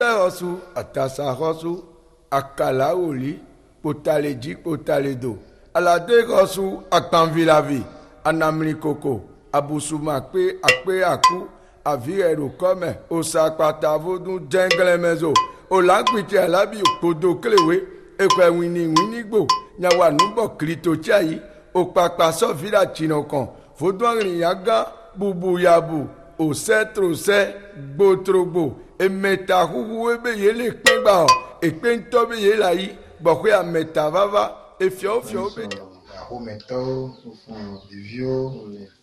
Rosu, atasa rosu, akala oli, potaleji potaledo. Alade rosu, akpanvilavi, anamli koko, abusuma akpe aku, avirero kome, osakpata vodun jengle mezo, olakwiti alabi opodo klewe, ekwe wini gbo, nyawa nubo krito chayi, okpakpa sovira chinokon, vodun riyaga, bubu yabu, osetrose, gbotrogbo, emeta huhu ebe yele kpegba ekpe ntɔ be yela yi bɔkɔ ameta vava efio be. Aƒometɔ ɖeviwo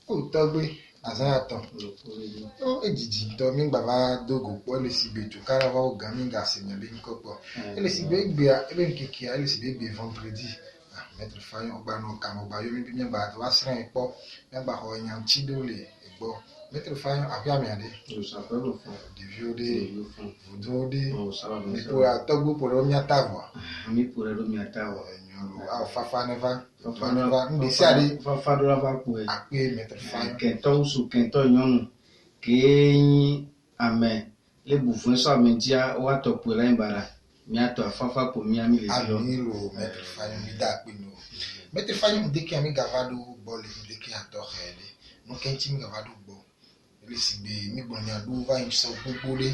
wotɔgbe azãtɔ edzidzi ŋutɔ mi gbava do go kpɔ ele si gbe tukara va wo gã mi gase nye be ŋkɔ kpɔ ele si gbe egbea ebe ŋkekea ele si gbe egbe vendredi maître fayon gbanɔ kamɔgba yo mi bi miagba va srɛ̃ kpɔ miagba xɔ nyaŋtsi ɖewo le egbɔ maître fayon aƒea mia ɖe ɖeviwo ɖe vodowo ɖe miƒo atɔgbo ƒo ɖe miata vɔa mi ƒo ɖe miata vɔ nyɔnu awɔ fafa ne va ŋɖe sia ɖe fafa ɖo la va kpoe akpe maître fayon kɛntɔwo su kɛntɔ nyɔnu kee nyi ame le bufun sɔ ame ŋutia woatɔ kpoe la yin ba la miatɔ fafa kpo mi le di lɔ ami lo maître fayon mi da akpe no maître fayon deke mi gava ɖo gbɔ le deke atɔxɛ ɖe nukɛntsi mi gava ɖo gbɔ ele si be mi gblɔnya ɖo va yin sɔ gbogbo ɖe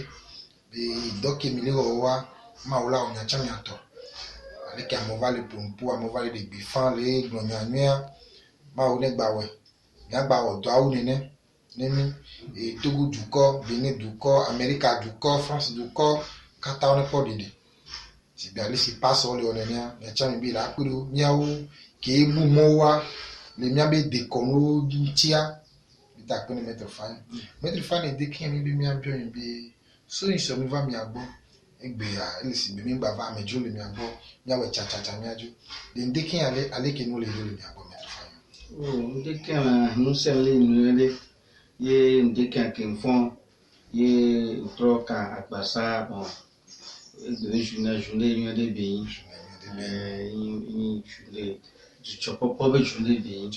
be dɔke mi le wɔwa mawo la wo nyatsa miatɔ aleke amewo va le ƒonuƒo amewo va le ɖe gbe fã le gblɔnya nyuia mawo ne gba wɔe miagba wɔ dɔ awu nene ne mi Togo dukɔ Benin dukɔ Amerika dukɔ France dukɔ katã wo ne kpɔ ɖeɖe si be ale si pasɔ le wɔ nenea miatsa mi be la akpe ɖo miawo ke bu mɔwoa le miabe dekɔnuwo ŋutia ta akpe ne maître fayon deke mi be miabiɔ mi be so yin sɔ mi va mia gbɔ egbea ele si be mi gba va amedzo le mia gbɔ miawɔ tsatsa miadzo le deke aleke nu le ɖo le mia gbɔ maître fayon. Deke nusẽ le nu ɖe ye deke kenfɔ ye trɔ ka agbasa bɔn egbe journée nyuie ɖe be yin journée dzidzɔkpɔkpɔ be journée be yin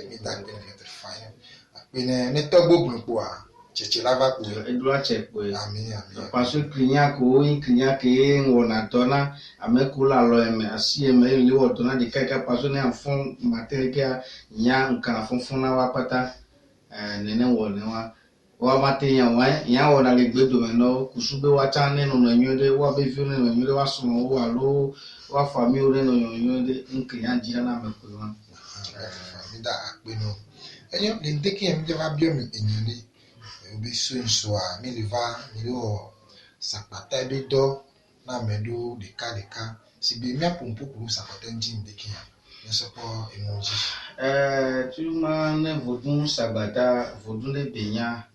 mi da akpe ne maître fayon akpe ne tɔgbo blukpoa tsetse la va kpoe eɖoa tse kpoe ami parce que klinia ko yin klinia ke wɔna dɔ na ame ko le alɔ eme asi eme le wɔ dɔ na ɖeka ɖeka parce que ne afɔ matin ke nya nkana fɔfɔ na wa kpata nene wɔ ne wa mate nya wɔna le gbedome nɔ kusu be woatsa ne nɔnɔ nyuie ɖe wa be viwo ne nɔnɔ nyuie ɖe wa srɔ̃ wo alo wa famiwo ne nɔnɔ nyuie ɖe nklinia dzi na ame koe wa mi da akpe no enyo le deke mi va biɔ mi enyo ne be so nsɔa mi le va mi le wɔ sakpata be dɔ na ame ɖewo ɖeka si be miaƒo ŋuƒoƒo sakpata ŋuti deke mi sɔkpɔ enu dzi. Tuma ne vodun sagbata vodun le benya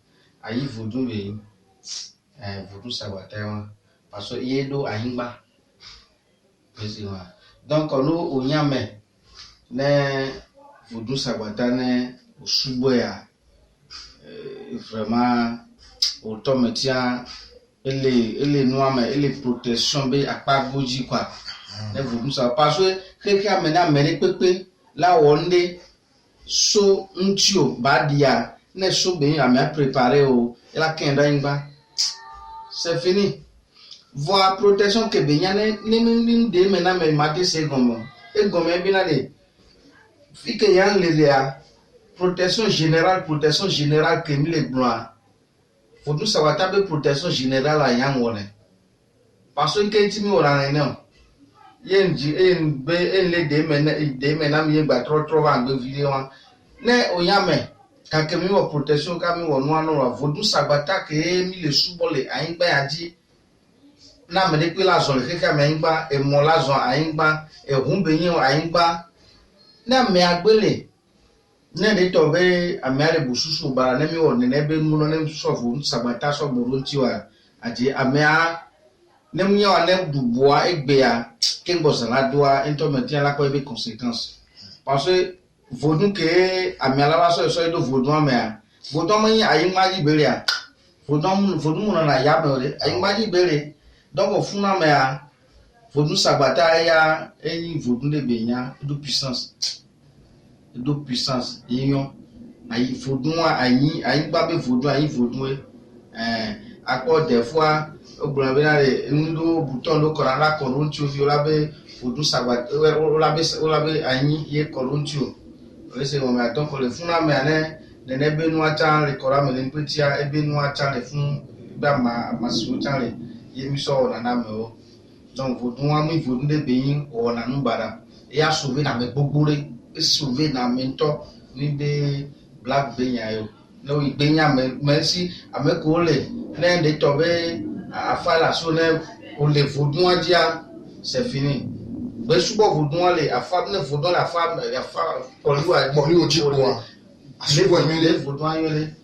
ayi vodun be vodun sagbata wa parce que ye do anyigba précisément donc no onyame ne vodun sagbata ne osugbo ya vraiment autant metia ele noame ele protection be akpa godzi quoi ne vodun sa parce que keke amena mere pepe la wonde so ntio badia ne so be ame préparer o la kenda ingba c'est fini voir protection que benya ne de mena me mate se gomo e gomo e bina de fike yan le protection générale que mi le gloire faut nous savoir taper protection générale à yan wone parce que ti mi ora ne yen ji en be en le de mena mi gba tro va gbe video ne oyame ka ke mi wo protection ka mi wo no anu faut nous savoir que mi le subole ayin gba yaji na me de pe la zon le ka me ngba e mo la zon ayin gba e hun be yin ayin gba na me agbele ne de to be amare bususu bara ne mi wo ne be nu no ne sofu sagbata so gboro nti wa ati amea ne mi wa ne duboa egbea ke ngosala doa ento me dia la ko be conséquence parce que vodun ke amea la so do vodun amea vodun mo yin ayin maji bere a vodun mo na ya me ore ayin maji bere donc au fond amea vodun sagbata ya eyin vodun de benya do puissance yiyon ayi vodun ayin gba be vodun ayin vodun akọ des fois Obula be na le ndo bouton do kora la korunti o viola be fodu sagba ola be anyi ye korunti o. Ese mo ma ton ko le funa me ane ne be nu acha le kora me le mpetia ebe nu acha le fun ba ma su acha le ye mi so na me o. Donc fodu wa mi fodu de be yin o na nu bara. E a sauver na me gbogbore, e sauver na me nto ni be black be yan yo. No igbenya me si ameko le ne de to be afala so ne o le fodu ajia c'est fini. Be subo fodu ale afa ne fodu la fa poli oji ko a asubo mi le fodu ayole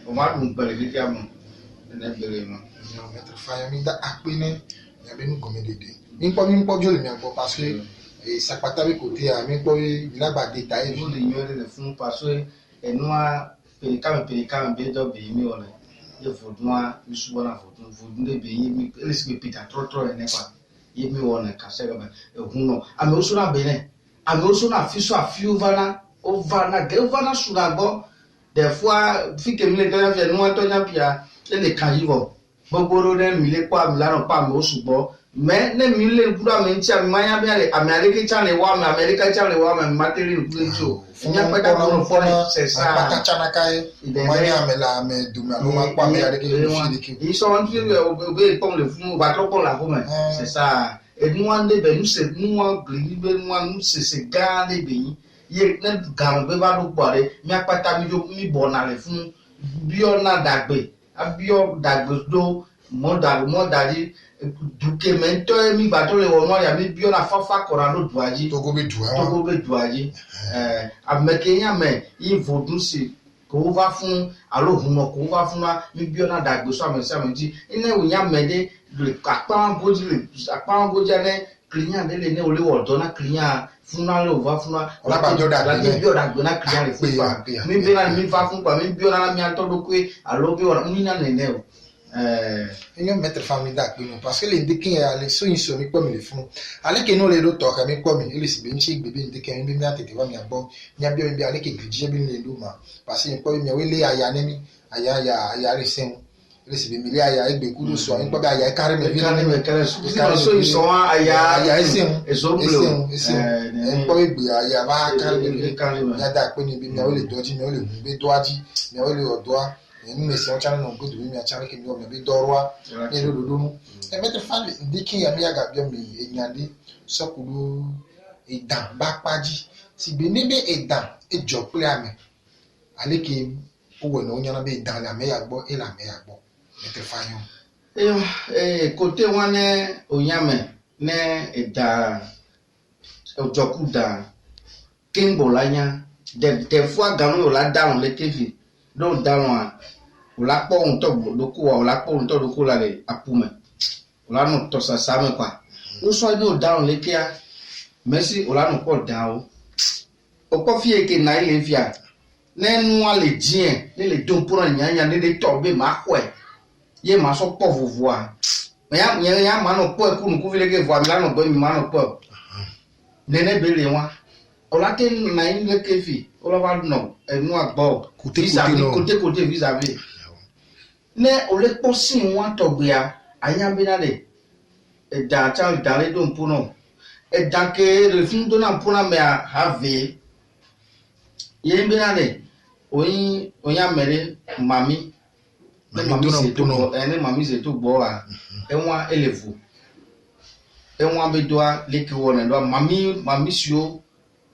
o ma dun pele fi amu ne bere mo mettre fire mi da akpene ya be nu komedede mi po jo le mi agbo parce que ça pata be côté a mi po la ba détail vous le yore le fun parce que enua pelika be do be mi ole ye vodua mi subo na vodun de be mi elisi be pita trotro ene kwa ye mi wona ka se ba huno ame oso na be ne ame oso na fiso afiu vana ovana surago des fois fike mi le ga fi enu to nya pia le kan yivo gbogboro ne mi le pa mi laro pa mi osubo me ne mi le gura mi ntia mi manya bi ale America channel wa mi America channel wa mi material kuncho nya pata ko for c'est ça pata chana kai manya me la me du ma lo ma pa me avec le fili ils sont en train de comme le fou va trop pour la femme c'est ça et nous on de nous c'est nous on glibe nous c'est garder bi ye ne gamu be ba do pare mi apata mi bona le fun bio na dagbe abio dagbe do modali duke mento mi bato le wono ya mi bio na fafa kora no duaji togo be duaji amekenya me vodun si ko va fun alo huno ko va fun mi bio na dagbe so amenti ine wo nya mede le akpa ngoji ne client de ne ole wo do na client funa le va funa la ba do da bio da na client le fufa mi be na mi fa fun pa mi bio na mi anto do kwe alo bi ora mi na ne o ino mettre famille da qui parce que les dikin ya les so inso mi kwa mi le funu ale ke no le do to ka mi kwa mi ile si be nchi gbebe ndikin mi mi atete wa mi abo mi abio mi ale ke grije bi le do ma parce que kwa mi we le aya ne mi aya re sen ile si be mi le aya egbe kudo so an kwa aya kare me vi me kare so inso aya esen eso bleu en kwa egbe aya ba kare me ya da pe ni bi mi o le doji mi o le be doaji mi o le odoa ni me se o chana no godu mi a chana ke mi o me be dorwa ni lo do nu e mete fali dikin ya mi aga bi mi enyade sokulu idan ba paji si be ni be idan e jo ple ame ale ke o we no nyana be idan la me ya gbo e la me ya gbo mete fayon côté wane onyame ne eda ojokuda kimbo lanya des fois ganu la down le tv don down la po on to doku la po on to doku la le apume la no to sa me kwa o so no down le kia merci o la no po down o ko fi eke na ile fia nenu ale dien ne le don pour nyanya ne de to be ma kwe ye ma so po vovoa ya ma no po e ku nu ku fi le ke vo mi la no bo mi ma no po nene be le wa ola te na ile ke fi ola va no enu agbo côté vis-à-vis ne ole posin wa to gbia anya bi na le e da cha da le do mpuno e da ke le fun do na mpuna me have ye bi na le oyin mere mami mami se to gbo wa enwa elevu enwa be doa le ke wona do mami sio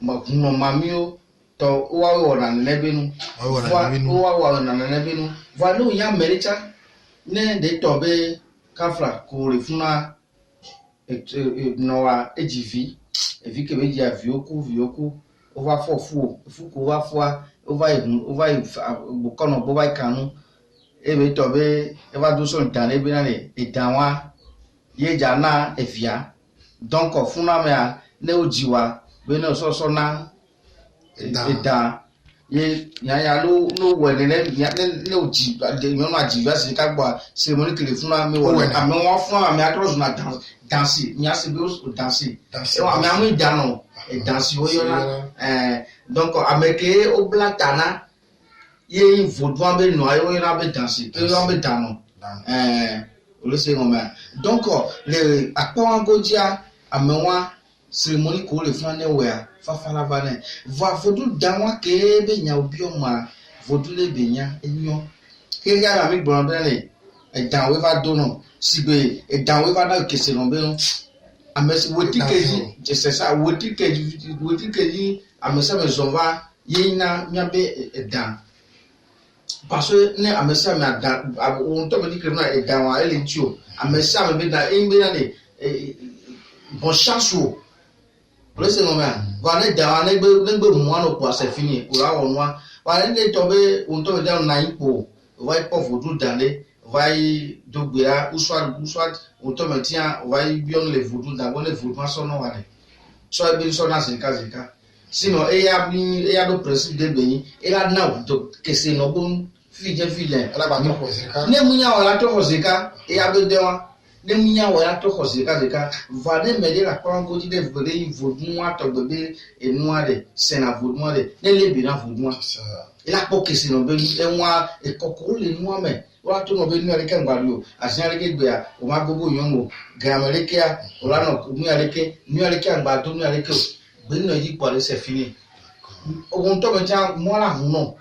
makuno mami o to wa na nebenu wa na nebenu va no ya mericha ne de to be kafra ko le funa noa ejivi evi ke be ya vioku o va fu ko va fwa o va bukono bo va kanu e be to be e va do so dan e be na le edanwa ye jana evia donc funa me ne ojiwa be no so na eda ye ya lo we ne oji de yo na ji va se ka gba ceremony kele fun ami wo ami won fun ami atros na dansi nya se be o dansi e wa ami amu idano e dansi o yo na donc ameke o blatana ye vodwan be no ayo na be dansi ke yo be dano le se ngoma donc le akpa godia amewa cérémonie ko le fane wea fa la vane va vodu danwa ke be nya obio ma vodu le benya enyo ke ga ami gbon le e dan we va dono sibe e dan we va na ke se no be no amesi woti keji c'est ça woti keji amesa me zova yina miabe e dan parce que ne amesa me dan on to me di que na e dan wa ele tio amesa me be dan e be na le bon chance o le se no me va ne dan ne be mu ano po ase fini o la wonwa wa ne to be on to me dan na ipo vai po vodu dan le vai dogbera uswad on to me tia vai bion le vodu dan bon le vodu so no wa ne so e be so na zika sinon eya do principe de beni ela na do kese no bon fije ela ba to ko zika ne munya wala to ko zika eya be dewa ne munya wala to ko zika va de me de la kwango di de vele vodun wa to bebe enuade sena vodun de ne le bi na vodun ela po kese no be enwa e kokoro le nu ame wala to no be nu ale kan gbalu asian le gbe a o ma gogo yongo gramereke o la no nu ale ke agba do nu ale ke beni yi pare c'est fini ogun to me ja mo la huno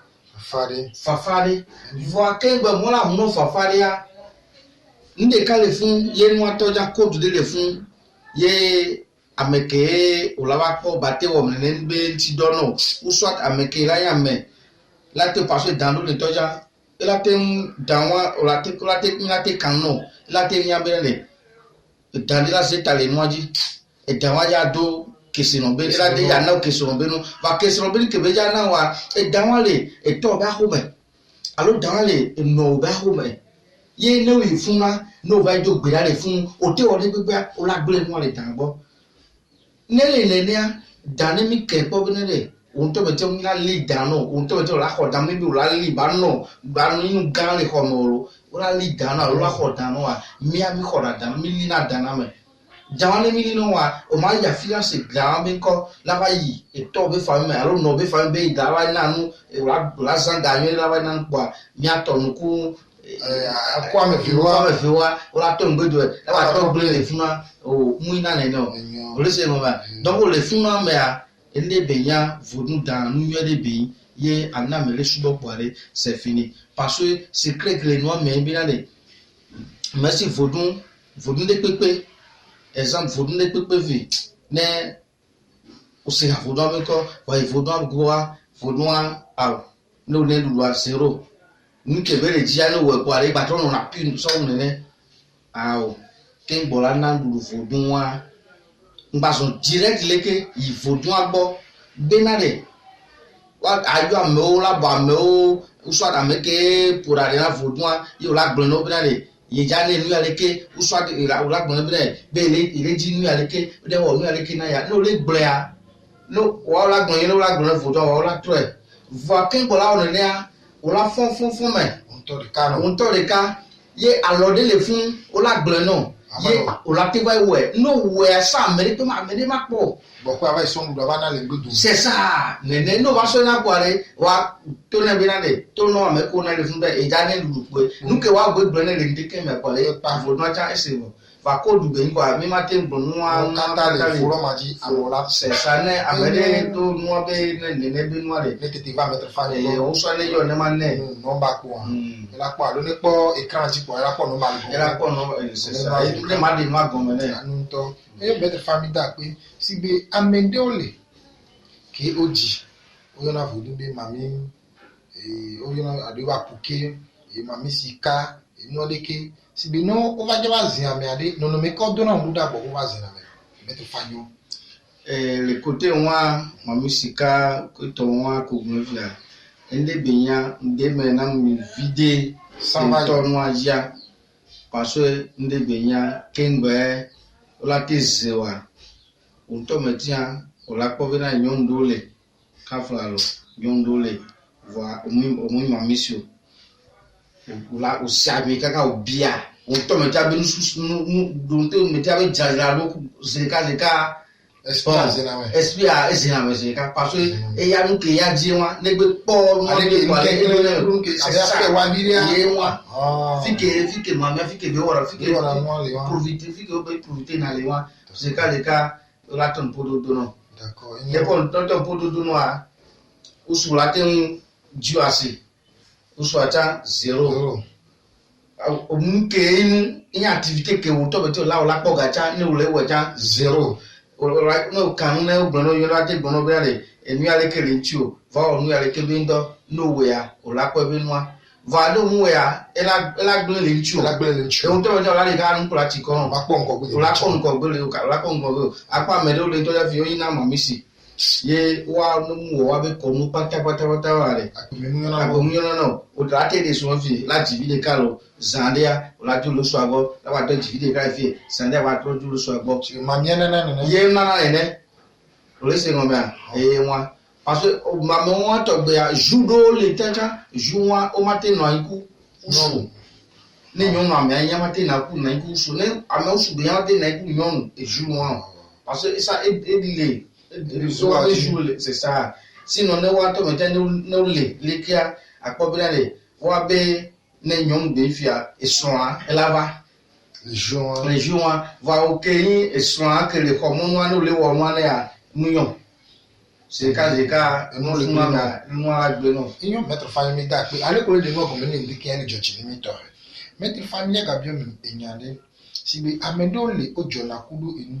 fafade voir que be mo la huno fafade ya nde ka le fun ye nu ato ja code de le fun ye ameke o la ba ko bate wo me be ti dono ou soit ameke la ya me la te passer dans le to ja la te danwa o la te kanu la te nya be le dans la c'est aller noaji et danwa ya do kesino be ela de ya na kesino be no va kesino be ke be ja na wa e danwale e to ba ho be alo danwale no ba ho me ye no yi funna no ba jo gbe dale fun o te o le gbegba o la gbe no le dan bo nele nenia dynamic ke po be nele on to be te mi la li dan no on to be te la ho dan mi bi o la li ba no gba no inu gan le ko mo o la li dan na o la ho dan no wa mi ami ho dan mi li na dan na me jamane mi no wa o ma ya fiya se gra be ko la ba yi e to be fa me alo no be fa be da wa na nu e la san da yo la wa na po mi ato nu ku akwa me fiwa o la to ngbedo e wa to ble le funa o mu ina ne no o le se no ba donc o le funa me a ele be ya vodun dan nu yo de be ye ana me le subo boare c'est fini parce que c'est clair que les noirs mais bien aller merci vodun de pepe exemple vodun de pepe vi ne o se ha vodun me ko wa vodun goa vodun a no ne lu a zero ni ke bere ji anu we ko are ba to no na pin so ne ao ken bola na lu vodun wa ngba so direct leke i vodun agbo gbe na re wa ayo ame o la ba ame o so da me ke pour aller na vodun yo la gbe no bra re ye jane nu aleke uswa de la gbon be be ile ji nu aleke de wo nu aleke na ya no le gble a no wa la gbon ye no la gbon foto wa la to e va ken bola on ne a o la fon me on to de ka ye alode le fun o la gbon no ye o la te wa we no we sa me ma po boko ava so ndu ava na le gbedu c'est ça ne no va so na kware wa to na bi na de to no me ko na le fun be e jane lu pe nu ke wa gbe ne le ndike me kware pa fo no cha ese mo va ko du be ngwa mi ma te nbo nu wa kata le furo maji alola c'est ça ne amene to nu be ne be nu re ne tete va mettre fa e o so ne yo ne ma ne no ba ko la pa lo ne po ekran ji po la po no ba era ko no c'est ça e ne ma de ma go me ne anu to e better family da pe sigbe amende ole ke oji o na vodun be mami o na adewa puke e mami sika e no leke sigbe no o va je va zin ame ade no me ko do na mu da bo o va zin ame better fanyo le côté wa mami sika ko to wa ko gbe via ende benya nde me na mi vide sans to no aja parce que nde benya kengbe o la te zewa on to metia o la po na nyondole kaflalo nyondole wa o mu ma mission o la o sabe kaka o bia on to metia be nu donte metia be jara lo zeka esprit a ezina me se ka parce que e ya nu ke ya di wa ne gbe po nu ale wa ke le ke avec wa biria ye wa fike ma me fike be wora fike moi les wa profiter na le wa se ka le ka la ton podo do no d'accord ye kon ton podo do no a usu la ten ju ase usu ata 0 omuke inu in activité ke wo to be to la o la po gacha ni o le wo ja 0 right no kan na ogbono yo la te gbono be ale enu ale ke linchi o va o nu ale ke be ndo no we ya o la po be nwa va do mu ya ela gbo linchi o la gbe le e o to be to la le ga nu pratique on ba po nko gbe o la ko nko gbe le o ka la ko nko gbe apa me do le to ya fi oyin na mamisi ye wa no mu wa be ko nu pata wa re agbomuyana no o tra te de so fi láti bi de ka lo zandia o la ju lo so agbo la wa do ji de ka fi zandia wa to ju lo so agbo ma mi na ye na ene o le se ngo ba e wa parce que o ma mo wa to gbe ya judo le tata juwa o mate no iku usu ne nyon na me anya mate na ku na iku usu ne ame usu be ya mate na iku nyon e juwa parce que ça e dile c'est ça sinon ne wa to mete no le kia akpobira le wa be ne nyon be fia e soa elava les jours va au keyin e soa que le komo no le wo no ya nuyon c'est ka no le no agbe no iyo mettre famille da pe ale ko le no ko me ni ndi kian jochi ni to mettre famille ga bio mi enyande si be amendo le ojo na kudu enu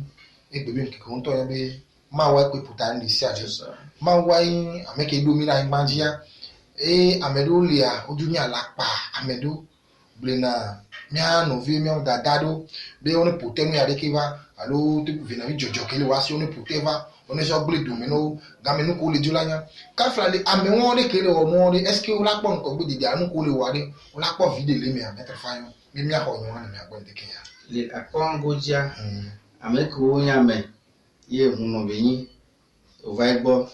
e bebe nko nto ya be ma wa pe puta ndi si aje ma wa yin ameke do mi na ngbanjia amedo lia ojunya alapa amedo blena mia no vi mia dadado be on pote mu ya de kiva alo te vina mi jojo kele wa si on pote va on so ble do me no ga me no ko le julanya ka fra le ame won de kele o mo de est ce que o la pon ko gbe de anu ko le wa de o la pon vide le mi a mettre fa yo mi mia ho nyo na mi agbo de ke ya le akongoja ameko nya me ye huno beyin o va egbo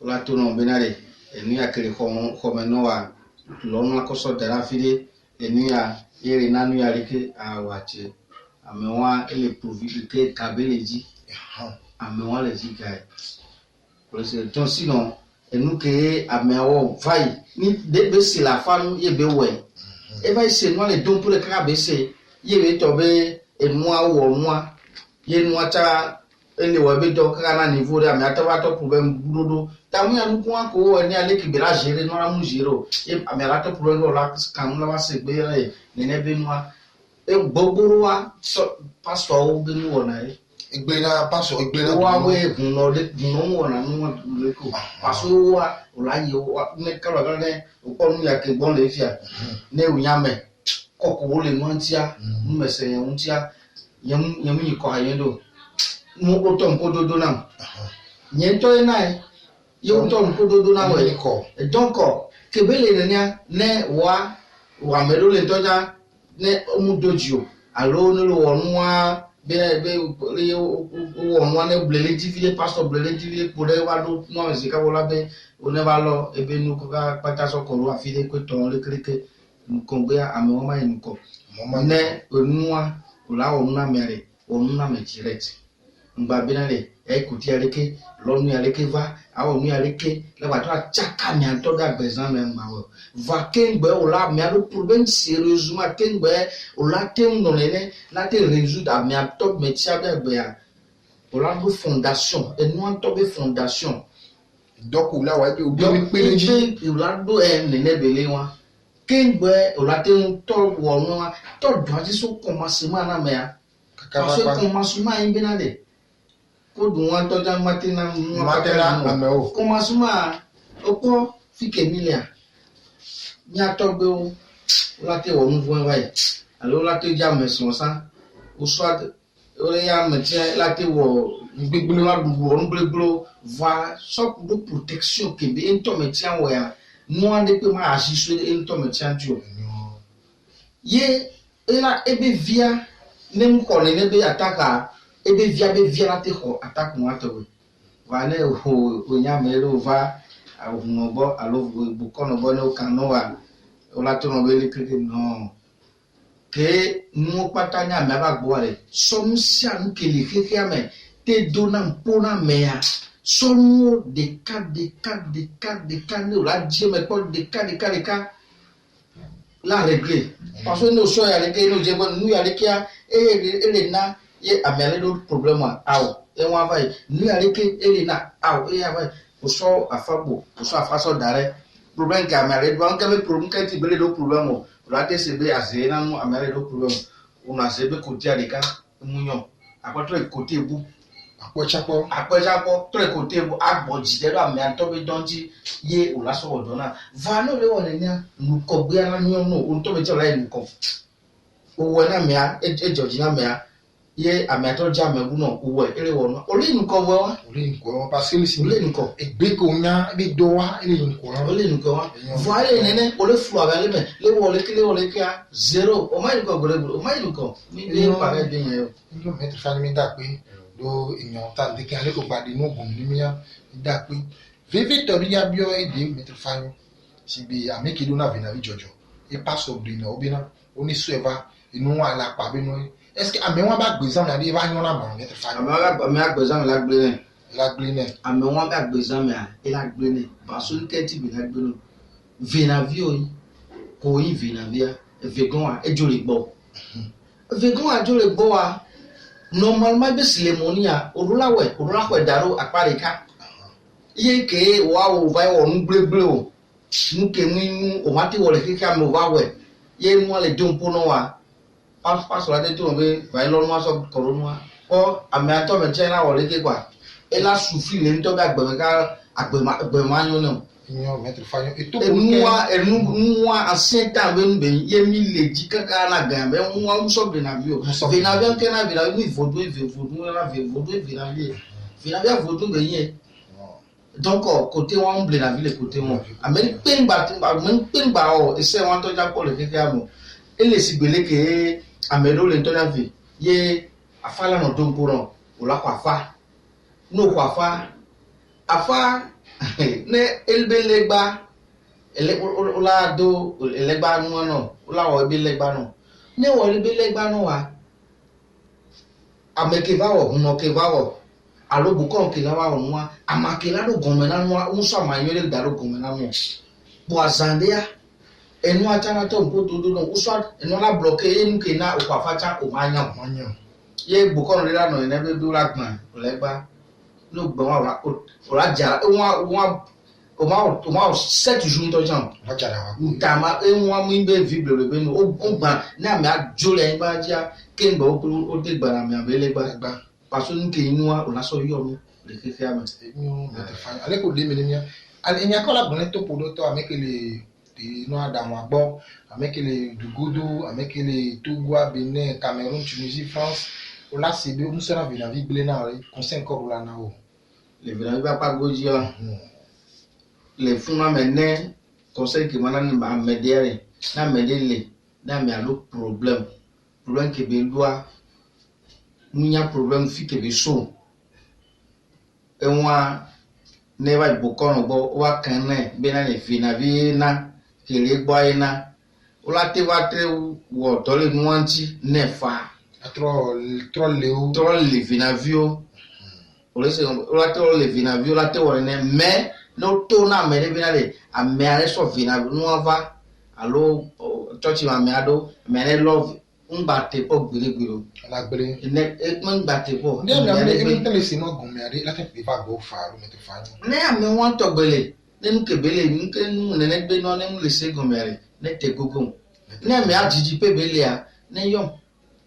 o la to no benare enu ya kele khomo wa lonu akoso dara fide enu ya yere nanu ya rike awache amewa ele profiter kabeleji amewa le jigai parce que ton sinon enu ke amewa vai ni de be si la fanu ye be we e vai se no le don pour le ka be se ye be to be enu awo nwa ye nu acha ele wa be do ka na niveau de amata wa to problème budodo tamu ya nuku ko ni ale ki bera gérer no ra mu zero e amara to problème la kan la wa se gbe re ni ne be nwa e gbogboro wa so pastor o be nu wona e igbe na pastor igbe na wa we gun no de gun no wona nu wa le ko pastor wa o la ye wa ne ka lo ne o ko nu ya ke gbon le fia ne o nya me kokko wo le nu antia nu mese ye untia yem yi ko ayendo mo ko to nko dodo na nyento na ye o to nko dodo na we ko donc kebele ne wa melo le toja ne omudojo alo no lo wonwa be wonwa ne blele tivile pastor blele tivile pore wa do no zika wala be o ne va lo ebe nu ko ka pata so ko wa file ko to le krike ko gbe ame o ma yin ko ne onwa la o na mere o na me direct ngba binale ekuti aleke lonu aleke va awo mi aleke la wa to chaka mi anto ga bezan me mawo va kengbe o la mi alo problème sérieusement kengbe o la tem no lene la te résoudre mi atop me tia be ya o la do fondation e no anto be fondation donc o la wa pe o bi mi pe leji o la do e nene bele wa kengbe o la te to wo no to do ati so commencement na me ya parce que commencement en binale ko dun wa to jan matena ameo commencement opo fike milia ni atogbe o lati wo mu fun vai alo lati ja mesun san o swat o ya metia lati wo gbegble wa wo gbegble va so de protection ke be ento metia wo ya no ande pe ma asisu ento metia ju ye ela ebe via nem ko ne be ataka ebe via la te ho attaque mo ato va ne o nya melo va o no bo alo bu kono bo no kan no wa o la to no be le krike no ke no pata nya me ba gbo re so mu sia nu ke le krike ame te dona pona mea sonu de ka ne la die me ko de ka la régler parce que nous sommes avec nous je nous avec et na ye amele do problème awo e wa vai nous avec et na awo e va o so afabo o so afaso dare problème ka amele do an ka me problème ka ti bele do problème o la te se be azena no amele do problème o na se be côté alika munyo akotre côté bu apẹjapọ tọrẹ kò tẹ agbọjìdẹrọ àmì àtọwé dọńtì yé òlàsọwọ dọnà vanu lẹwọ nìyẹn nukọ gbé ara ní ọnà ontọmẹtì ọlá yẹn nukọ owó ẹ náà mìá ẹjọjì náà mìá yé àmì àtọjì àmì ẹbú náà owó ẹ ẹrẹ wọ náà olè nukọ wẹ wa. olè nukọ wọn parce que lisi olè nukọ egbe ko nya ebi dọ wa olè nukọ wọn. olè nukọ wa fún ayé nẹnẹ olè fúlọ abẹ alẹ mẹ léwọlé kíá zero ọmọ yìí nukọ gbọdọ ọmọ yìí nukọ mi bí pàrẹ bí yẹn o. níjọ mẹtiri fani mi dà pé do èèyàn ta ndeke alẹ́ kò gbàdé inú ògùn ní míyá dá pé fífi tọ̀bí yá bí ọ èdè mẹtiri fani síbi àmẹ́kẹ́dó náà bìnnà bí jọjọ ipa sọ̀bìrì náà ó bí náà ó ní sọ ẹ̀fà inú wọn àlàpà bí náà ẹsẹ̀ àmì wọn bá gbé sáwọn adé bá yán náà mọ̀ mẹtiri fani. àmì àgbẹ̀sámi lágbélé náà. àmì wọn bá gbẹ̀sámi lágbélé bàṣọ kẹ́tì bí lágbélé vìnàvíò yìí kò yí vìnàvíà vẹ̀gán wa ẹjọ́ lè gbọ́ vẹ̀gán wa ẹjọ́ lè gbọ́ wa. Normalement be silemonia orulawe daro aparika ye ke wa o vai o ngbegbele o nuke mu o mati wole kika mo va we ye mu le jumpo no wa pas la de to be vai lo no so korona o ame ato me chena wole ke kwa e la souffrir le nto be agbe ma nyo no Inyo metri fanyo eto enua asenta be ye mi leji kaka na gambe enua muso benavio benavio kena benavio mi vodo na benavio vodo be yen donc côté wa benavio côté mo ameni pengba o ese wan to ja ko le keke amo ele sigbele ke amero le to na vi ye afala no don poron o la kwafa no kwafa afa ne elbelegba ola do elegba nu no ola wo ebelegba no ne wo ebelegba no wa amekeva wo huno keva wo alobu kon ke lawa wo nwa amakela do gomena nwa unso amanyele daro gomena mo bo azandia enu achana to mpoto do no uso enu la bloquer enu ke na okwafacha o manya ye bukon rira no ene be do la gban olegba no gbon wa ora jara o 7 jours to jam ntama enwa mu be vibre be no o gba na me ajole en ba ja ken ba o de gba na me abele gba paso nke inu wa o la so yo mi le kefe ama enu me te fa ale ko de me ni ale enya ko la bon to podo to amekele de no adam agbo amekele dugodo amekele Togo Benin Cameroun Tunisie France o la se be o musera vi na vi ble na conseil ko la na o le vina va pas goji la le funa mene conseil que mana na medere na medele na me alo problème que be doa munya problème fi que be so enwa ne va bokono bo wa kanne be na le vina vi na kele gbo ina o la te va te wo to le nuanti ne fa trop le vina vio olate le vina violate wone mais no to na mere binale a mere so vina no ava allo touch ma me ado mere love ngbate po gberegbero la gbere ne ngbate po ne me tele si no gun me ade la te pe fa go fa ro me te fa ne ame won to gbele ne nke bele nke nu ne gbe no ne mu le se gun mere ne te gogo ne me ajiji pe bele a ne yo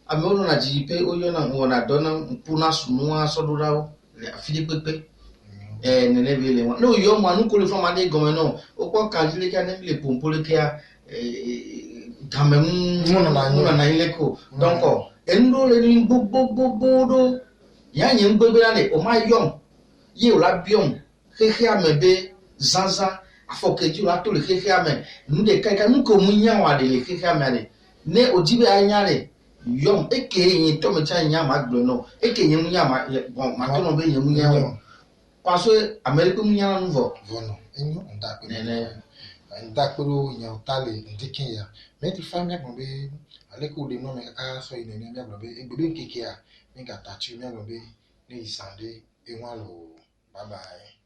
ame ono na jiji pe oyo na wona dona mpuna sunua sodura afidi pepe nene bele wa no yo manu ko le from ade gomen no o ko ka jile ka ne le pompole ka kamem na ile ko donc endo le ni gbogbo do ya yin gbegbe na le o ma yom ye o la biom keke amebe zanza afokeji la to le keke ame nu de ka nu ko munya wa de le keke ame ne ojibe anyare yom eke yin to me cha nya ma gbo no eke yin munya ma to no be yin munya wo paso america munya no vo no enyo nda pe nene nda pero nya otale ndikin ya me ti fa mi agbon be ale ko de no me ka so ine mi agbon be egbebe nkeke ya mi ga ta chi mi agbon be ní ìsàndé ìwọ̀n lò bye bye.